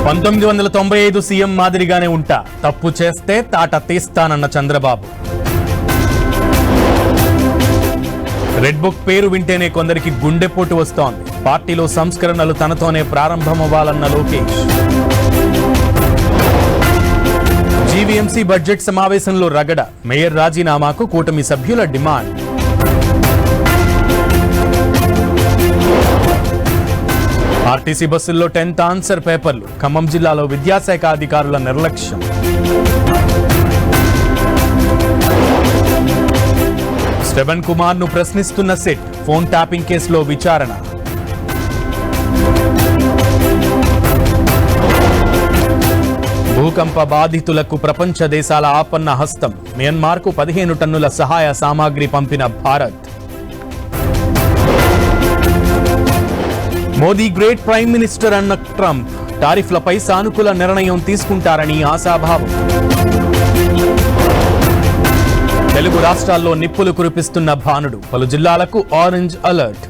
1995 CM మాదిరిగానే ఉంటా, తప్పు చేస్తే తాట తీస్తానన్న చంద్రబాబు. రెడ్ బుక్ పేరు వింటేనే కొందరికి గుండెపోటు వస్తోంది. పార్టీలో సంస్కరణలు తనతోనే ప్రారంభమవ్వాలన్న లోకేష్. జీవీఎంసీ బడ్జెట్ సమావేశంలో రగడ, మేయర్ రాజీనామాకు కూటమి సభ్యుల డిమాండ్. ఆర్టీసీ బస్సుల్లో 10th ఆన్సర్ పేపర్లు, ఖమ్మం జిల్లాలో విద్యాశాఖ అధికారుల నిర్లక్ష్యం. శ్రవణ్ కుమార్ ను ప్రశ్నిస్తున్న సెట్, ఫోన్ ట్యాపింగ్ కేసులో విచారణ. భూకంప బాధితులకు ప్రపంచ దేశాల ఆపన్న హస్తం, మయన్మార్కు 15 టన్నుల సహాయ సామాగ్రి పంపిన Bharat. Modi great prime minister అన్న ట్రంప్, టారిఫ్లపై సానుకూల నిర్ణయం తీసుకుంటారని ఆశాభావం. తెలుగు రాష్ట్రాల్లో నిప్పులు కురిపిస్తున్న భానుడు, పలు జిల్లాలకు ఆరెంజ్ అలర్ట్.